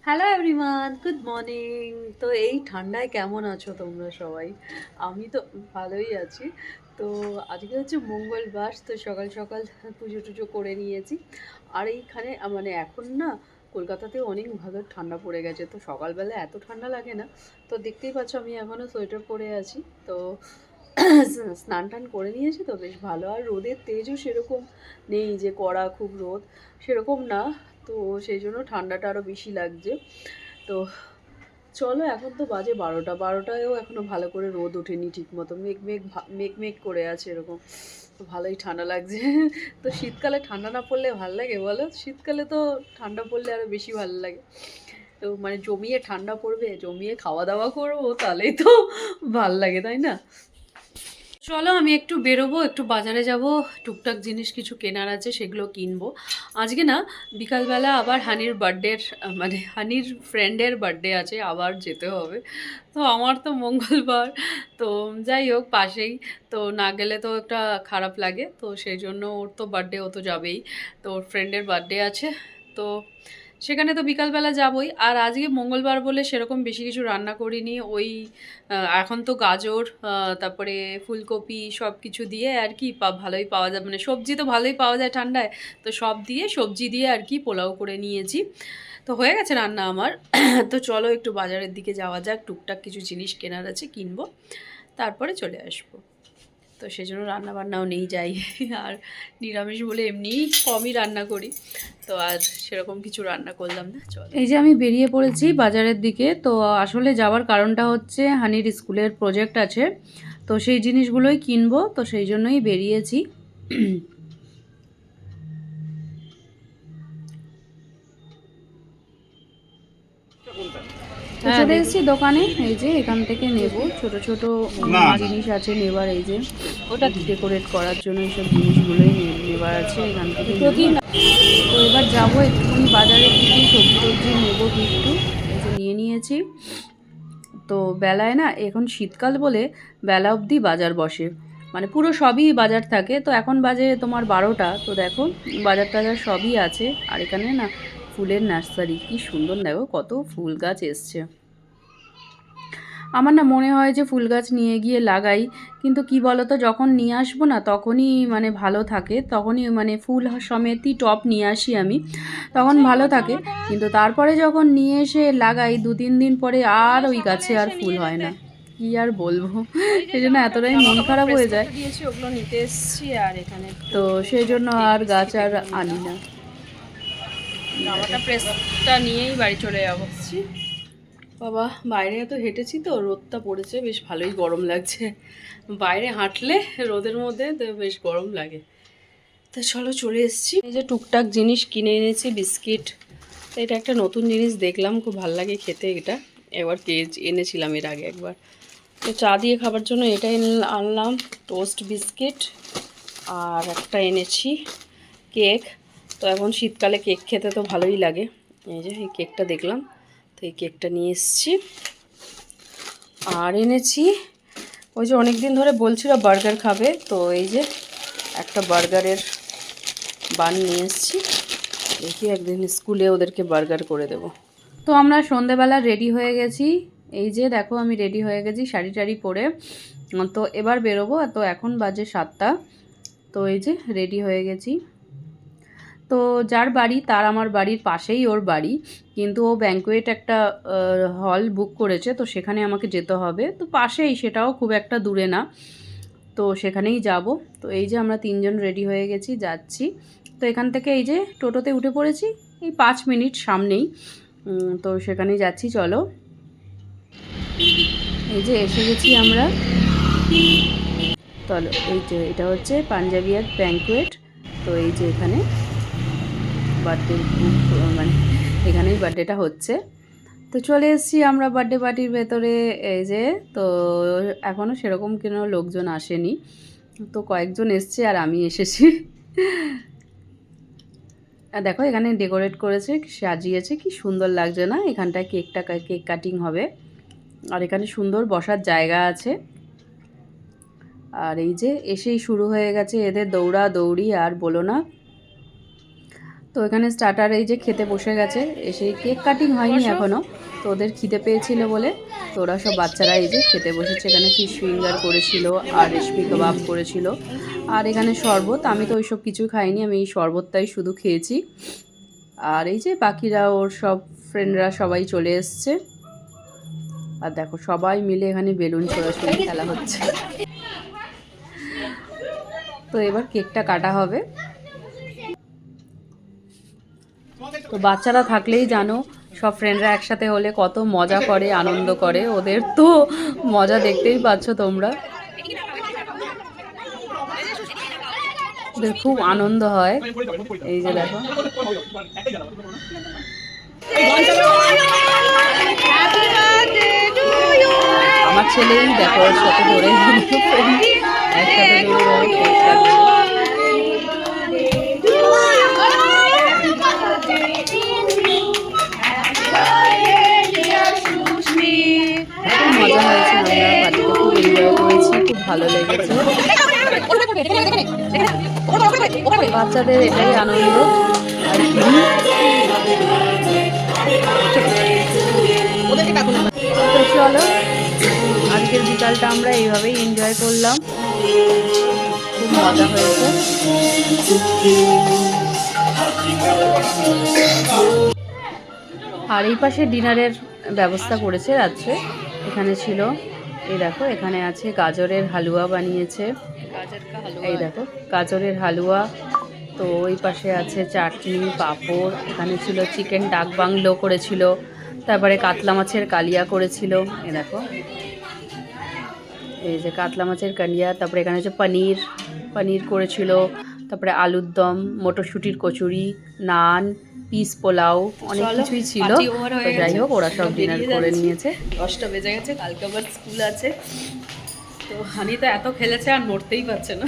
Hello everyone, good morning. তো এই ঠান্ডায় কেমন আছো তোমরা সবাই? আমি তো ভালোই আছি। তো আজকে হচ্ছে মঙ্গলবার, তো সকাল সকাল পুজো টুজো করে নিয়েছি। আর এইখানে মানে এখন না কলকাতাতে অনেক ভালো ঠান্ডা পড়ে গেছে, তো সকালবেলা এত ঠান্ডা লাগে না। তো দেখতেই পাচ্ছ আমি এখনও সোয়েটার পরে আছি। তো স্নান টান করে নিয়েছি, তো বেশ ভালো। আর রোদের তেজও সেরকম নেই যে কড়া খুব রোদ, সেরকম না। তো সেই জন্য ঠান্ডাটা আরও বেশি লাগছে। তো চলো, এখন তো বাজে 12টায়ও এখনও ভালো করে রোদ ওঠেনি ঠিক মতো, মেঘ মেঘ করে আছে এরকম। তো ভালোই ঠান্ডা লাগছে। তো শীতকালে ঠান্ডা না পড়লে ভালো লাগে বলো? শীতকালে তো ঠান্ডা পড়লে আরও বেশি ভালো লাগে। তো মানে জমিয়ে ঠান্ডা পড়বে, জমিয়ে খাওয়া দাওয়া করবো, তাহলেই তো ভাল লাগে, তাই না? চলো, আমি একটু বেরোবো, একটু বাজারে যাব, টুকটাক জিনিস কিছু কেনার আছে সেগুলো কিনবো। আজকে না বিকালবেলা আবার হানির বার্থডের, মানে হানির ফ্রেন্ডের বার্থডে আছে, আবার যেতে হবে। তো আমার তো মঙ্গলবার, তো যাই হোক পাশেই, তো না গেলে তো একটা খারাপ লাগে। তো সেই জন্য ওর তো বার্থডে, ও তো যাবেই। তো ওর ফ্রেন্ডের বার্থডে আছে, তো সেখানে তো বিকালবেলা যাবই। আর আজকে মঙ্গলবার বলে সেরকম বেশি কিছু রান্না করিনি। ওই এখন তো গাজর, তারপরে ফুলকপি সব কিছু দিয়ে আর কি ভালোই পাওয়া যায়, মানে সবজি তো ভালোই পাওয়া যায় ঠান্ডায়। তো সব দিয়ে সবজি দিয়ে আর কি পোলাও করে নিয়েছি। তো হয়ে গেছে রান্না আমার। তো চলো একটু বাজারের দিকে যাওয়া যাক, টুকটাক কিছু জিনিস কেনার আছে, কিনবো, তারপরে চলে আসবো। তো সেজন্য রান্নাবান্নাও নেই, যাই। আর নিরামিষ বলে এমনিই কমই রান্না করি, তো আর সেরকম কিছু রান্না করলাম না। চলো, এই যে আমি বেরিয়ে পড়েছি বাজারের দিকে। তো আসলে যাওয়ার কারণটা হচ্ছে হানির স্কুলের প্রজেক্ট আছে, তো সেই জিনিসগুলোই কিনবো, তো সেই জন্যই বেরিয়েছি। তো চলে এসেছি দোকানে, এই যে এখান থেকে নেব ছোট ছোট জিনিস আছে নেবার, এই যে ওটা ডেকোরেট করার জন্য এইসব জিনিসগুলোই নেবার আছে এখান থেকে নেব। তো এবার যাবো একটুখানি বাজারের দিকে, সবজি টবজি নেবো একটু। এই যে নিয়ে নিয়েছি। তো বেলায় না, এখন শীতকাল বলে বেলা অবধি বাজার বসে, মানে পুরো সবই বাজার থাকে। তো এখন বাজে তোমার 12টা, তো দেখো বাজার টাজার সবই আছে। আর এখানে না ফুলের নার্সারি, কি সুন্দর, দেখো কত ফুল গাছ এসছে। আমার না মনে হয় যে ফুল গাছ নিয়ে গিয়ে লাগাই, কিন্তু কি বলতো, যখন নিয়ে আসবো না তখনই মানে ভালো থাকে, তখনই মানে ফুল সমেতই টব নিয়ে আসি আমি, তখন ভালো থাকে। কিন্তু তারপরে যখন নিয়ে এসে লাগাই 2-3 দিন পরে আর ওই গাছে আর ফুল হয় না, কি আর বলবো। সেই জন্য এতটাই মন খারাপ হয়ে যায়, ওগুলো নিতে এসেছি। আর এখানে তো সেই জন্য আর গাছ আর আনি না, জামাটা প্রেসটা নিয়েই বাড়ি চলে যাবো। বাবা, বাইরে এত হেঁটেছি, তো রোদটা পড়েছে, বেশ ভালোই গরম লাগছে। বাইরে হাঁটলে রোদের মধ্যে তো বেশ গরম লাগে। তা চলো চলে এসেছি। এই যে টুকটাক জিনিস কিনে এনেছি, বিস্কিট। তো এটা একটা নতুন জিনিস দেখলাম, খুব ভালো লাগে খেতে এটা। একবার এনেছিলাম এর আগে একবার। তো চা দিয়ে খাবার জন্য এটা আনলাম, টোস্ট বিস্কিট। আর একটা এনেছি কেক। তো এখন শীতকালে কেক খেতে তো ভালোই লাগে। এই যে এই কেকটা দেখলাম, তো এই কেকটা নিয়ে এসেছি। আর এনেছি ওই যে অনেক দিন ধরে বলছিল বার্গার খাবে, তো এই যে একটা বার্গারের বান নিয়ে এসেছি। দেখি একদিন স্কুলে ওদেরকে বার্গার করে দেব। তো আমরা সন্ধেবেলা রেডি হয়ে গেছি। এই যে দেখো আমি রেডি হয়ে গেছি শাড়ি টাড়ি পরে। তো এবার বেরোবো। তো এখন বাজে 7টা। তো এই যে রেডি হয়ে গেছি। তো যার বাড়ি তার আমার বাড়ির পাশেই ওর বাড়ি, কিন্তু ও ব্যাঙ্কোয়েট একটা হল বুক করেছে, তো সেখানে আমাকে যেতে হবে। তো পাশেই, সেটাও খুব একটা দূরে না, তো সেখানেই যাব। তো এই যে আমরা 3জন রেডি হয়ে গেছি, যাচ্ছি। তো এখান থেকে এই যে টোটোতে উঠে পড়েছি, এই 5 মিনিট সামনেই। তো সেখানেই যাচ্ছি, চলো। এই যে এসে গেছি আমরা। চলো, এই যে এটা হচ্ছে পাঞ্জাবিয়াত ব্যাঙ্কোয়েট। তো এই যে এখানে বার্থডে মানে এখানেই বার্থডেটা হচ্ছে। তো চলে এসেছি আমরা বার্থডে পার্টির ভেতরে। এই যে, তো এখনও সেরকম কোনো লোকজন আসেনি, তো কয়েকজন এসছে আর আমি এসেছি। আর দেখো এখানে ডেকোরেট করেছে, সাজিয়েছে, কি সুন্দর লাগছে না? এখানটায় কেক কাটিং হবে। আর এখানে সুন্দর বসার জায়গা আছে। আর এই যে এসেই শুরু হয়ে গেছে এদের দৌড়া দৌড়ি, আর বলো না। তো এখানে স্টার্টার এই যে খেতে বসে গেছে, এসে কেক কাটিং হয়নি এখনও, তো ওদের খিদে পেয়েছিল বলে তো ওরা সব বাচ্চারা এই যে খেতে বসেছে। এখানে ফিশ ফিঙ্গার করেছিল আর রেশমি কাবাব করেছিল, আর এখানে শরবত। আমি তো ওইসব কিছু খাইনি, আমি এই শরবতটাই শুধু খেয়েছি। আর এই যে বাকিরা ওর সব ফ্রেন্ডরা সবাই চলে এসছে। আর দেখো সবাই মিলে এখানে বেলুন ছোড়াছুড়ি খেলা হচ্ছে। তো এবার কেকটা কাটা হবে। তো বাচ্চারা থাকলেই জানো, সব ফ্রেন্ডরা একসাথে হলে কত মজা করে, আনন্দ করে। ওদের তো মজা দেখতেই পাচ্ছ তোমরা, ওদের খুব আনন্দ হয়। এই যে দেখো আমার ছেলেই দেখো ওর সাথে ধরে একসাথে ধরে কেক কাটছে। মজা হয়েছে, আমরা বাড়িতে খুব এনজয় করেছি, খুব ভালো লেগেছে। বাচ্চাদের এটাই আনন্দ আর কি। তো চলো, আজকের বিকালটা আমরা এইভাবেই এনজয় করলাম, খুব মজা হয়েছে। আর এই পাশে ডিনারের ব্যবস্থা করেছে রাত্রে। এখানে ছিল, এই দেখো এখানে আছে গাজরের হালুয়া বানিয়েছে, এই দেখো গাজরের হালুয়া। তো ওই পাশে আছে চাটনি, পাঁপড়। এখানে ছিল চিকেন ডাক বাংলো করেছিল, তারপরে কাতলা মাছের কালিয়া করেছিল, এই দেখো এই যে কাতলা মাছের কালিয়া। তারপরে এখানে হচ্ছে পনির করেছিল, তারপরে আলুর দম, মটরশুঁটির কচুরি, নান, পিস পোলাও, অনেক কিছুই ছিল। তো যাই হোক, ওরা সব ডিনার করে নিয়েছে। 10টা বেজে গেছে, কালকে আবার স্কুল আছে। তো হানি তো এত খেলেছে আর নড়তেই পারছে না।